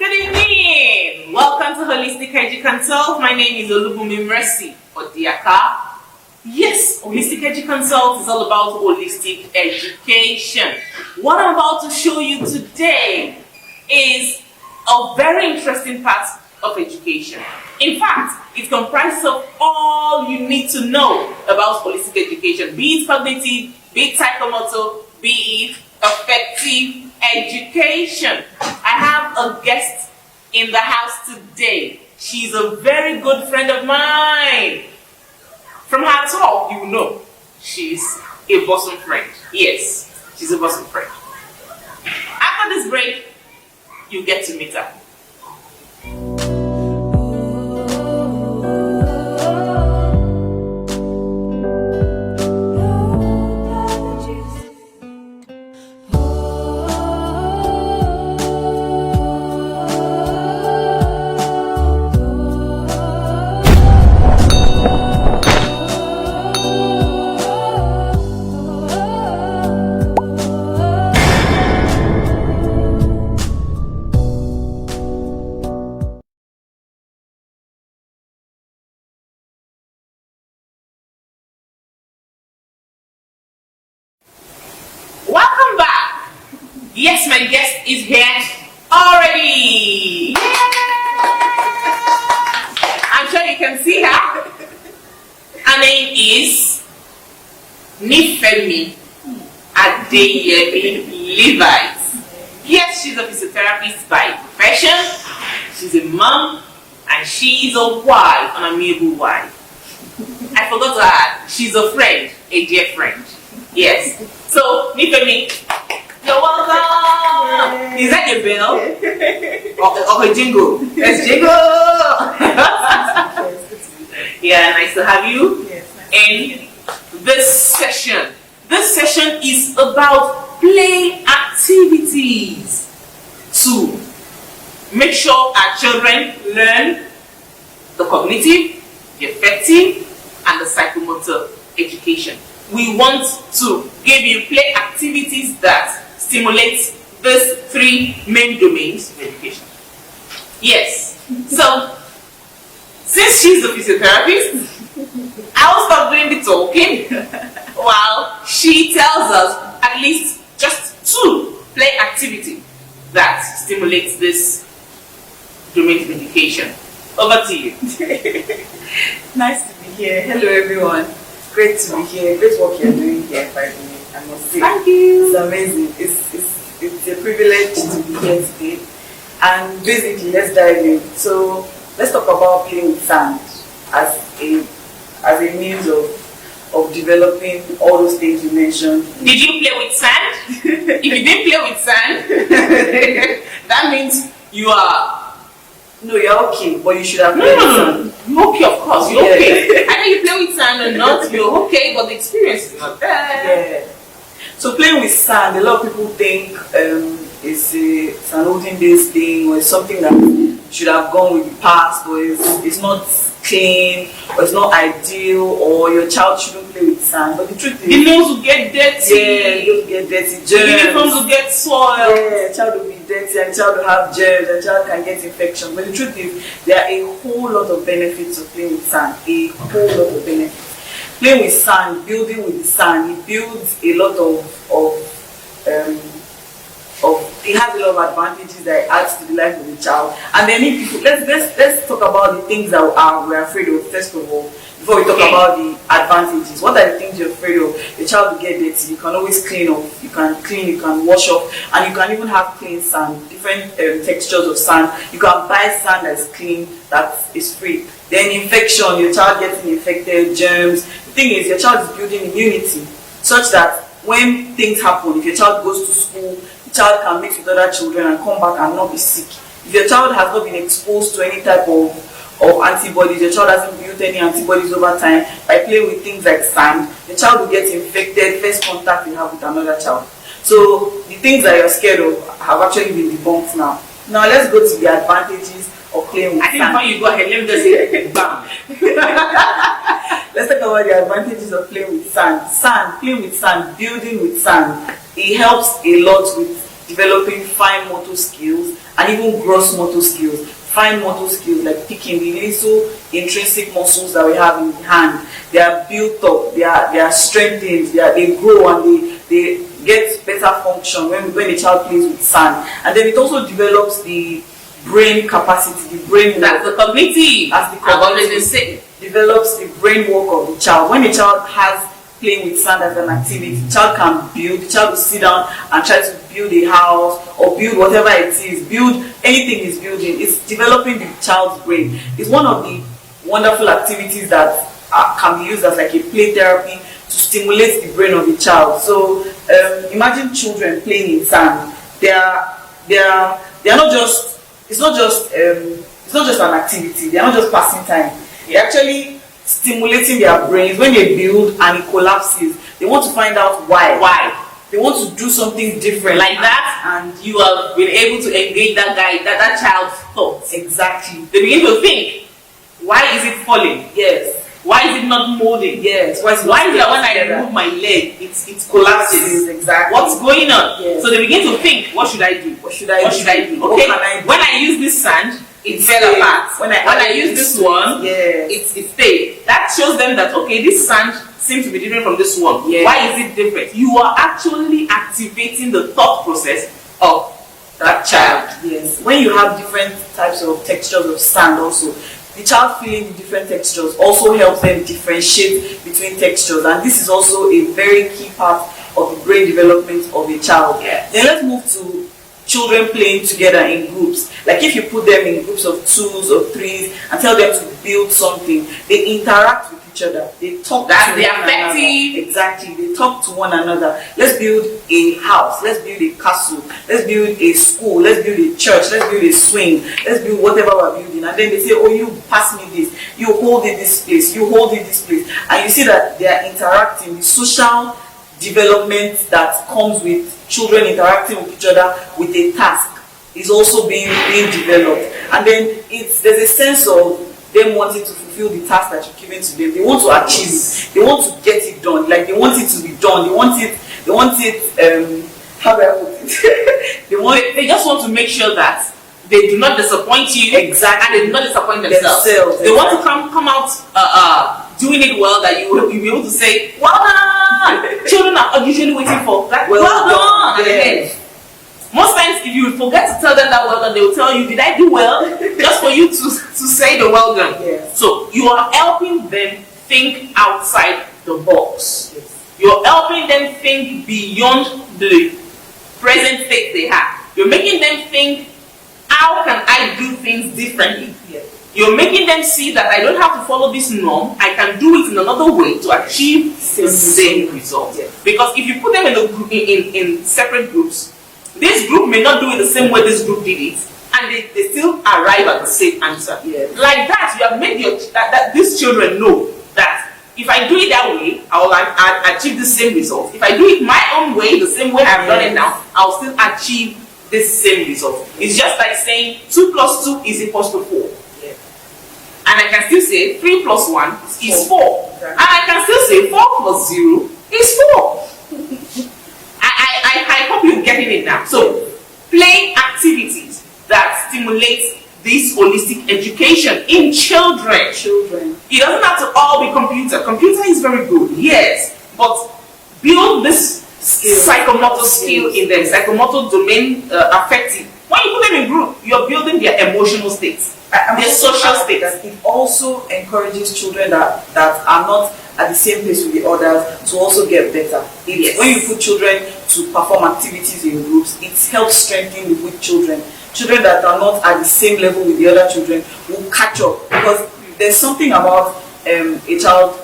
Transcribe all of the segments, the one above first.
Good evening. Welcome to Holistic Edu-Consult. My name is Olubumi Mercy Odiaka. Yes, Holistic Edu-Consult is all about holistic education. What I'm about to show you today is a very interesting part of education. In fact, it comprises of all you need to know about holistic education, be it cognitive, be it psychomotor, be it effective education. I have a guest in the house today. She's a very good friend of mine. From her talk, you know she's a bosom friend. Yes, she's a bosom friend. After this break, you get to meet her. Welcome back. Yes, my guest is here already. I'm sure you can see her. Her name is Nifemi Adeyemi Levite. Yes, she's a physiotherapist by profession. She's a mom, and she is a wife, an amiable wife. I forgot to add, she's a friend, a dear friend. Yes. So, Nifemi, you're welcome. Is that your bell? Or a jingle? Let's jingle. Yeah, nice to have you in this session. This session is about play activities to make sure our children learn the cognitive, the affective, and the psychomotor education. We want to give you play activities that stimulate these three main domains of education. Yes. So, since she's a physiotherapist, I'll stop doing the talking while she tells us at least just two play activities that stimulates this domain of education. Over to you. Nice to be here. Hello, everyone. Great to be here. Great work you're doing here, by the way. I must say. Thank you. It's amazing. It's a privilege to be here today. And basically, let's dive in. So let's talk about playing with sand as a means of developing all those things you mentioned. Did you play with sand? If you didn't play with sand, that means you are. No, you're okay, but you should have played with sand. You're okay, of course. You're okay. Either you play with sand or not, you're okay, but the experience is not there. Yeah. So playing with sand, a lot of people think it's an olden days thing, or it's something that should have gone with the past, or it's not clean, or it's not ideal, or your child shouldn't play with sand. But the truth is, the nails will get dirty. Yeah, those get dirty. Germs. The uniforms will get soiled. Yeah, child will be dirty, and child will have germs, and child can get infection. But the truth is, there are a whole lot of benefits of playing with sand. A whole lot of benefits. Playing with sand, building with the sand, it builds a lot it has a lot of advantages that it adds to the life of the child. And then if people, let's talk about the things that we're afraid of first of all, before we talk about the advantages. What are the things you're afraid of? The child will get dirty. You can always clean off. You can clean, you can wash off, and you can even have clean sand, different textures of sand. You can buy sand that's clean, that is free. Then infection, your child getting infected, germs. The thing is, your child is building immunity such that when things happen, if your child goes to school, the child can mix with other children and come back and not be sick. If your child has not been exposed to any type of antibodies, your child hasn't built any antibodies over time, by playing with things like sand, the child will get infected first contact you have with another child. So the things that you're scared of have actually been debunked now. Now let's go to the advantages of playing with sand. I think before you go ahead, let me just say bam. Let's talk about the advantages of playing with sand. Playing with sand, building with sand. It helps a lot with developing fine motor skills and even gross motor skills. Fine motor skills like picking the little intrinsic muscles that we have in the hand. They are built up, they are strengthened, they grow, and they get better function when the child plays with sand. And then it also develops the brain capacity, the brain that's the cognitive, as the cognitive develops the brain work of the child. When a child has playing with sand as an activity, the child can build, the child will sit down and try to build a house or build whatever it is, build anything he's building. It's developing the child's brain. It's one of the wonderful activities that can be used as like a play therapy to stimulate the brain of the child. So imagine children playing in sand. They are not just, it's not just an activity. They are not just passing time. They're actually stimulating their brains. When they build and it collapses, they want to find out why. They want to do something different like that, and you have been able to engage that guy, that child's thoughts. Exactly. They begin to think, why is it falling? Yes. Why is it not molding? Yes. Why is it when I move my leg, it collapses? Exactly. What's going on? Yes. So they begin to think, what should I do? What should I do? Okay. When I use this sand, it fell apart. When I use this one, yes, it stayed. That shows them that, okay, this sand seems to be different from this one. Yes. Why is it different? You are actually activating the thought process of that child. Yes. When you have different types of textures of sand also, the child feeling the different textures also helps them differentiate between textures, and this is also a very key part of the brain development of a child. Yes. Then let's move to children playing together in groups. Like if you put them in groups of 2s or 3s and tell them to build something, they interact with each other. They talk to one another. Exactly. They talk to one another. Let's build a house. Let's build a castle. Let's build a school. Let's build a church. Let's build a swing. Let's build whatever we're building. And then they say, oh, you pass me this. You hold it this place. You hold it this place. And you see that they are interacting. The social development that comes with children interacting with each other with a task is also being developed. And then there's a sense of them wanting to fulfill the task that you're giving to them. They want to achieve it. They want to get it done. Like they want it to be done. They want it how do I put it? they just want to make sure that they do not disappoint you. Exactly. And they do not disappoint themselves. Exactly. They want to come out doing it well, that you'll be able to say, well done. Children are usually waiting for that. Well done. At the end. Most times, if you forget to tell them that well done, they will tell you, did I do well? Just for you to say the well done. Yes. So you are helping them think outside the box. Yes. You're helping them think beyond the present state they have. You're making them think, how can I do things differently? Yes. You're making them see that I don't have to follow this norm. I can do it in another way to achieve the same result. Yes. Because if you put them in separate groups, this group may not do it the same way this group did it, and they still arrive at the same answer. Yes. Like that, you have made that these children know that if I do it that way, I will achieve the same result. If I do it my own way, the same way I've done it now, I'll still achieve this same result. It's just like saying 2 plus 2 is equals to 4. Yes. And I can still say 3 plus 1 is 4. Exactly. And I can still say 4 plus 0 is 4. I hope you're getting it now. So, play activities that stimulate this holistic education in children. It doesn't have to all be computer. Computer is very good, yes. But build this psychomotor skill in them, psychomotor domain affective. When you put them in group, you're building their emotional states, their social states. It also encourages children that are not at the same pace with the others to also get better. Yes. When you put children to perform activities in groups, it helps strengthen the weak children. Children that are not at the same level with the other children will catch up, because there's something about a child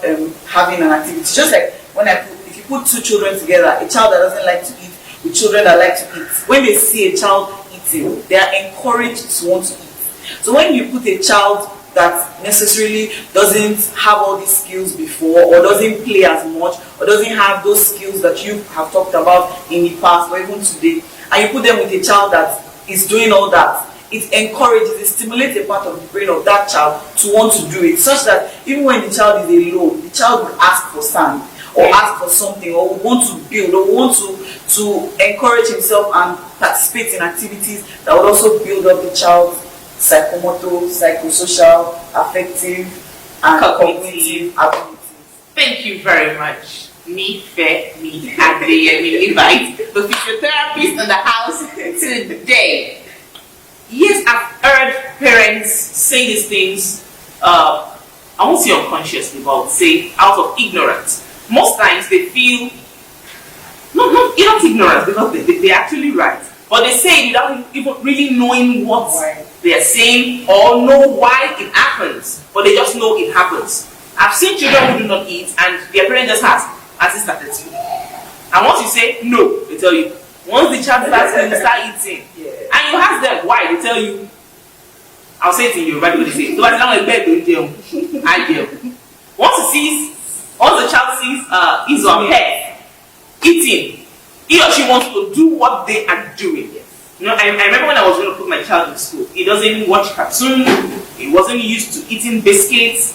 having an activity. Just like if you put 2 children together, a child that doesn't like to eat with children that like to eat, when they see a child eating, they are encouraged to want to eat. So when you put a child that necessarily doesn't have all these skills before, or doesn't play as much, or doesn't have those skills that you have talked about in the past or even today, and you put them with a child that is doing all that, it encourages, it stimulates a part of the brain of that child to want to do it, such that even when the child is alone, the child will ask for sand. or ask for something, or want to build, or want to encourage himself and participate in activities that would also build up the child's psychomotor, psychosocial, affective, and cognitive abilities. Thank you very much. Me, Adeyemi Levite, the physiotherapist in the house today. Yes, I've heard parents say these things, I won't say unconsciously, but I would say out of ignorance. Most times they feel, not ignorance, because they're actually right, but they say it without even really knowing what they're saying or know why it happens, but they just know it happens. I've seen children who do not eat and their parents just ask, has it started to? And once you say no, they tell you. Once the child starts to start eating, and you ask them why, they tell you, I'll say it in Yoruba, they say, once the child sees his or her eating, he or she wants to do what they are doing. You know, I remember when I was going to put my child in school, he doesn't watch cartoon, he wasn't used to eating biscuits,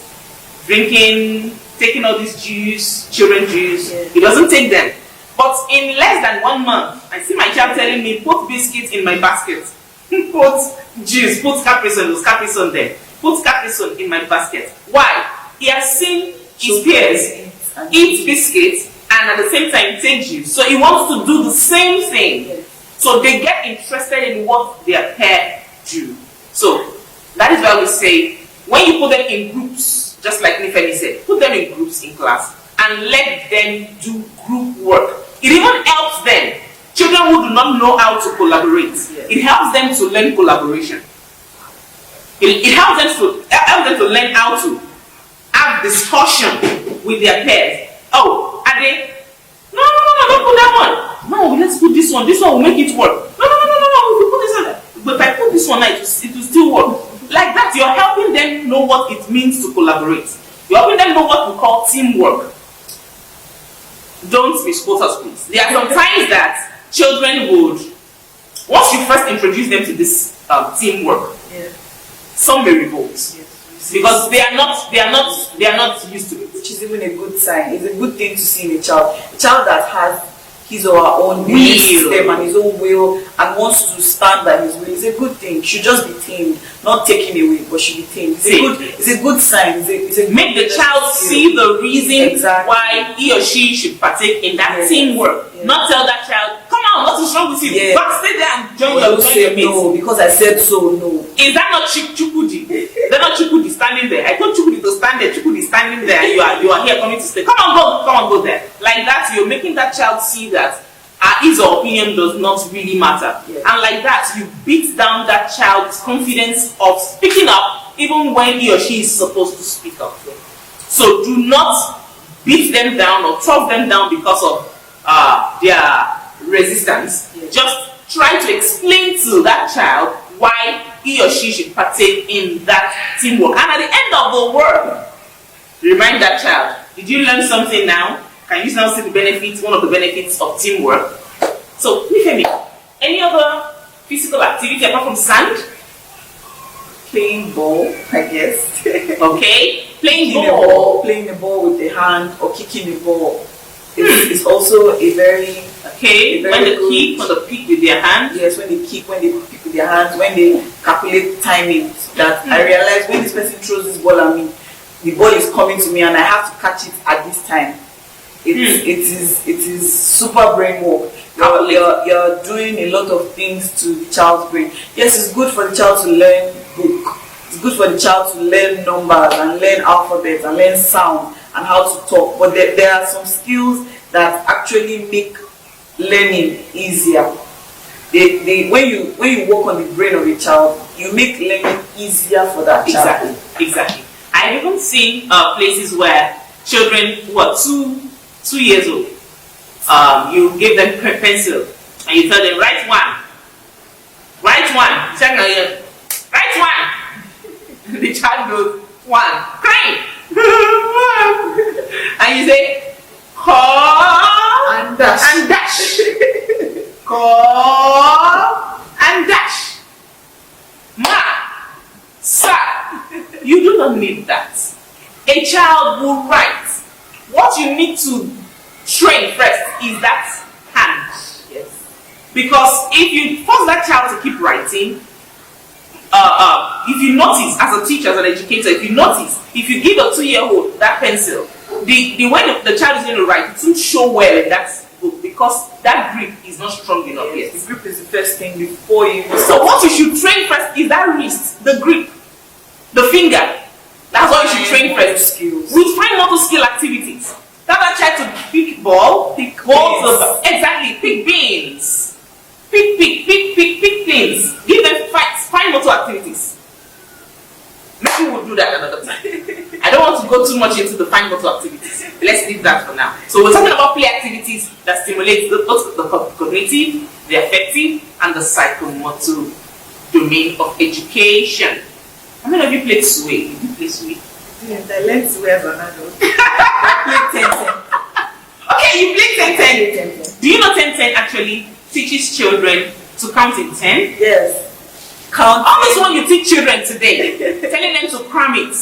drinking, taking all this juice, children juice. He doesn't take them. But in less than 1 month, I see my child telling me, put biscuits in my basket. Put juice, put Capri Sun, there's Capri Sun there. Put Capri Sun in my basket. Why? He has seen his peers eat biscuits and at the same time take juice. So he wants to do the same thing. So they get interested in what their peers do. So that is why we say, when you put them in groups, just like Nifemi said, put them in groups in class and let them do group work. It even helps them. Children who do not know how to collaborate, it helps them to learn collaboration. It helps them to learn how to have discussion with their peers. Oh, are they? No, don't put that one. No, let's put this one. This one will make it work. No. If you put this one, but if I put this one, it will still work. Like that, you're helping them know what it means to collaborate. You're helping them know what we call teamwork. Don't misquote us, please. There are some times that children would, once you first introduce them to this teamwork, some may revolt because they are not used to it. Which is even a good sign. It's a good thing to see in a child that has his or her own belief system and his own will and wants to stand by his will. It's a good thing. Should just be tamed, not taken away, but should be tamed. It's a good sign. Make the child see the reason why he or she should partake in that teamwork. Not tell that child, come on, what is wrong with you? But stay there and join your mates. No, because I said so, no. Is that not Chukudi? They're not Chukudi standing there. I told Chukudi to stand there. Chukudi is standing there and you are here coming to stay. Come on, go there. Like that, you're making that child see that his or opinion does not really matter. And like that, you beat down that child's confidence of speaking up even when he or she is supposed to speak up. So do not beat them down or talk them down because of their resistance. Just try to explain to that child why he or she should partake in that teamwork. And at the end of the work, remind that child, did you learn something now? Can you now see the benefits, one of the benefits of teamwork? So, Nifemi, any other physical activity apart from sand? Playing ball, I guess. Okay, playing ball. Playing the ball with the hand or kicking the ball. It's also a very when they pick with their hands. Yes, when they pick with their hands, when they calculate timing. That I realize when this person throws this ball at me, the ball is coming to me and I have to catch it at this time. It is super brain work. You're doing a lot of things to the child's brain. Yes, it's good for the child to learn book. It's good for the child to learn numbers and learn alphabet and learn sound and how to talk. But there are some skills that actually make learning easier. When you work on the brain of a child, you make learning easier for that child. Exactly. I've even seen places where children who are 2 years old, you give them a pencil and you tell them, write one. Write one. The child goes, one. Crying. And you say, call and dash. Call and dash. Ma, sir, you do not need that. A child will write. What you need to train first is that hand. Yes. Because if you force that child to keep writing, if you notice as a teacher, as an educator, if you give a 2-year-old that pencil, the way the child is going to write, it won't show well in that book because that grip is not strong enough yet. The grip is the first thing before you. So what you should train first is that wrist, the grip, the finger. That's what you should train first. Skills. With fine motor skill activities. Tell that child to pick balls, exactly, pick beans. Pick things. Give them fine motor activities. Maybe we'll do that another time. I don't want to go too much into the fine motor activities. Let's leave that for now. So we're talking about play activities that stimulate both the cognitive, the affective, and the psychomotor domain of education. How many of you played swing? Did you play swing? Yes, I learned to wear as an adult. I played 10-10. Okay, you played 10-10. Do you know 10-10 actually teaches children to count in 10? Yes. Count. Almost when you teach children today, telling them to cram it.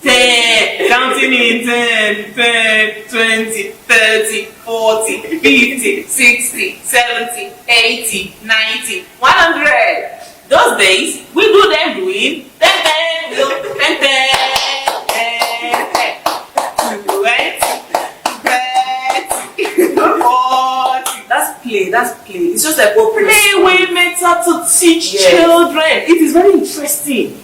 10, counting in 10, 10, 20, 30, 40, 50, 60, 70, 80, 90, 100. Those days, we do them doing 10, 10, 10, 10, 10, 20, 40. That's play. It's just like what play way method to teach children. It is very interesting.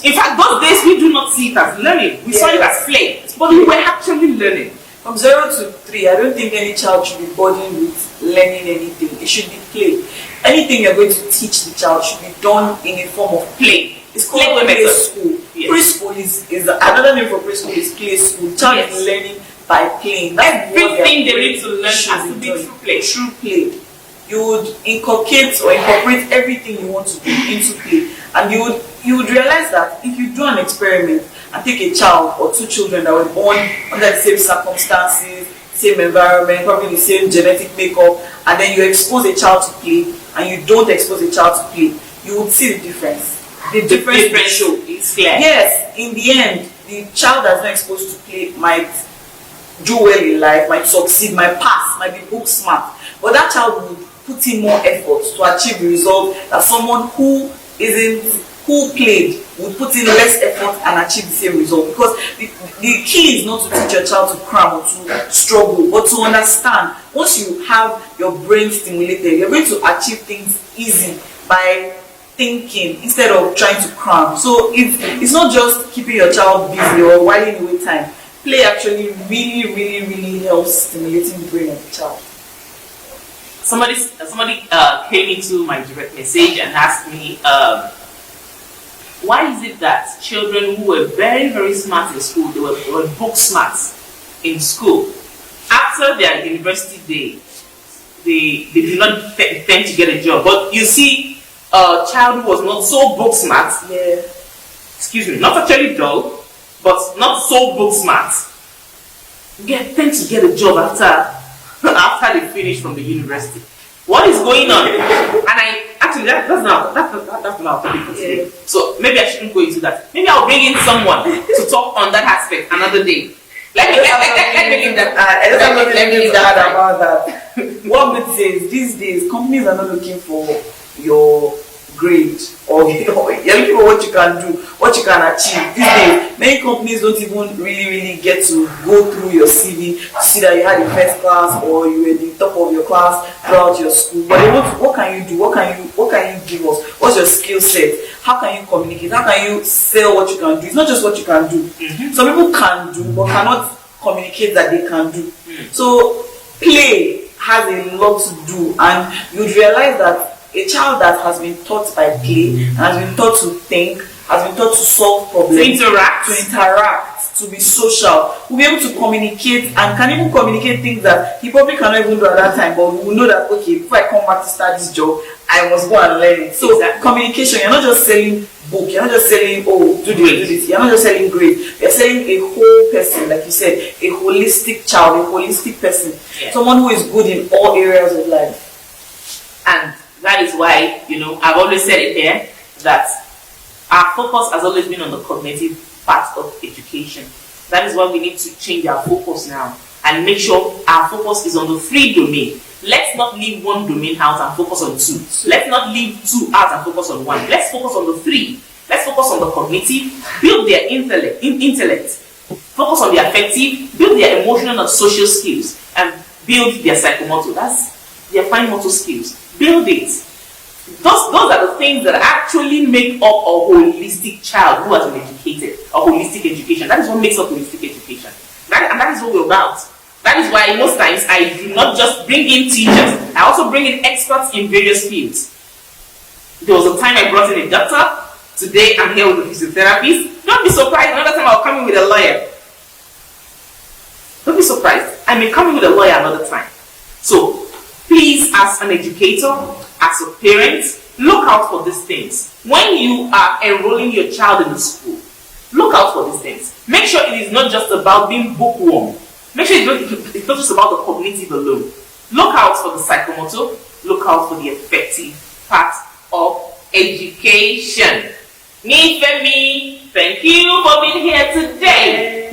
In fact, those days we do not see it as learning. We saw it as play. But we were actually learning. From 0 to 3, I don't think any child should be burdened with learning anything. It should be play. Anything you're going to teach the child should be done in a form of play. It's called play school. Yes. Preschool is another name for preschool is play school. The child is learning by playing. That's everything they need to learn has to be through play. Through play. You would incorporate everything you want to do into play. And you would realize that if you do an experiment and take a child or 2 children that were born under the same circumstances, same environment, probably the same genetic makeup, and then you expose a child to play and you don't expose a child to play, you would see the difference. The difference show. It's clear. Yes, in the end, the child that's not exposed to play might do well in life, might succeed, might pass, might be book smart. But that child would put in more effort to achieve the result that someone who played would put in less effort and achieve the same result. Because the key is not to teach your child to cram or to struggle, but to understand. Once you have your brain stimulated, you're going to achieve things easy by thinking instead of trying to cram. So it's not just keeping your child busy or whiling away time. Play actually really helps stimulating the brain of the child. Somebody came into my direct message and asked me, why is it that children who were very smart in school, they were book smart in school, after their university days, they did not tend to get a job. But you see, a child who was not so book smart, not actually dull, but not so book smart, tend to get a job after they finish from the university. What is going on? And that's not our topic for today. So maybe I shouldn't go into that. Maybe I'll bring in someone to talk on that aspect another day. Let me leave that. About that. What would say is these days companies are not looking for your grade or you're looking for what you can do, what you can achieve. These days, many companies don't even really get to go through your CV to see that you had the first class or you were the top of your class throughout your school. But they want, what can you do? What can you give us? What's your skill set? How can you communicate? How can you sell what you can do? It's not just what you can do. Some people can do but cannot communicate that they can do. So play has a lot to do, and you'd realize that a child that has been taught by play, has been taught to think, has been taught to solve problems, to interact, to be social, will be able to communicate and can even communicate things that he probably cannot even do at that time, but we will know that, okay, before I come back to start this job, I must go and learn it. So communication, you're not just selling book, you're not just selling, do this, you're not just selling grades, you're selling a whole person, like you said, a holistic child, a holistic person, someone who is good in all areas of life. And that is why, I've always said it here, that our focus has always been on the cognitive part of education. That is why we need to change our focus now. and make sure our focus is on the 3 domain. Let's not leave 1 domain out and focus on 2. Let's not leave 2 out and focus on 1. Let's focus on the 3. Let's focus on the cognitive, build their intellect, focus on the affective, build their emotional and social skills, and build their psychomotor. That's their fine motor skills. Build it. Those are the things that actually make up a holistic child who has been educated. A holistic education. That is what makes up holistic education. And that is what we're about. That is why most times I do not just bring in teachers. I also bring in experts in various fields. There was a time I brought in a doctor. Today I'm here with a physiotherapist. Don't be surprised. Another time I'll come in with a lawyer. Don't be surprised. I may come in with a lawyer another time. So please, as an educator, as a parent, look out for these things. When you are enrolling your child in the school, look out for these things. Make sure it is not just about being bookworm. Make sure it's not just about the cognitive alone. Look out for the psychomotor. Look out for the effective part of education. Nifemi, thank you for being here today.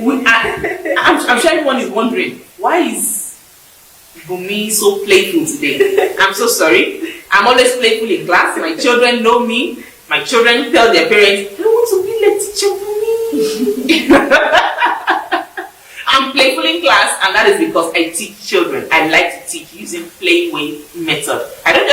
I'm sure everyone is wondering, why is Bumi so playful today? I'm so sorry. I'm always playful in class. My children know me. My children tell their parents, I want to be like teacher Bumi. I'm playful in class, and that is because I teach children. I like to teach using playway method. I don't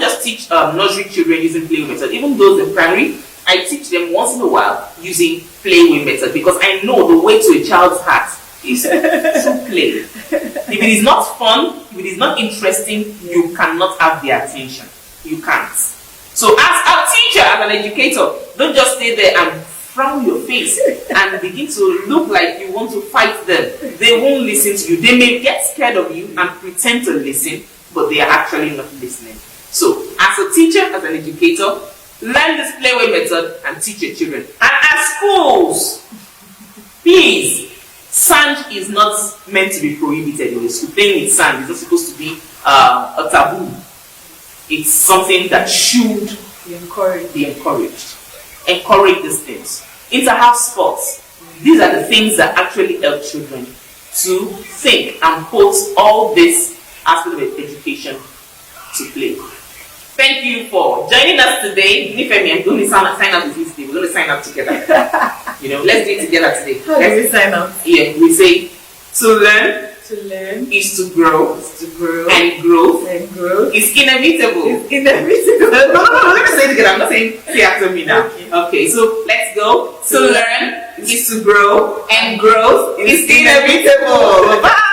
just teach nursery children using playway method. Even those in primary, I teach them once in a while using playway method, because I know the way to a child's heart is to play. If it is not fun, if it is not interesting, you cannot have their attention. You can't. So as a teacher, as an educator, don't just stay there and frown your face and begin to look like you want to fight them. They won't listen to you. They may get scared of you and pretend to listen, but they are actually not listening. So as a teacher, as an educator, learn this playway method and teach your children. And as schools, please, sand is not meant to be prohibited in the school. Playing with sand is not supposed to be a taboo. It's something that should be encouraged. Encourage these things. Inter-house sports. These are the things that actually help children to think and put all this aspect of education to play. Thank you for joining us today. Nifemi, I'm going to sign up with you today. We're going to sign up together. Let's do it together today. How do we sign up? Yeah, we say to learn. To learn is to grow. And growth is inevitable. It's inevitable. No, let me say it together. I'm not saying say after me now. Okay, so let's go. To learn is to grow, and growth is inevitable. Bye.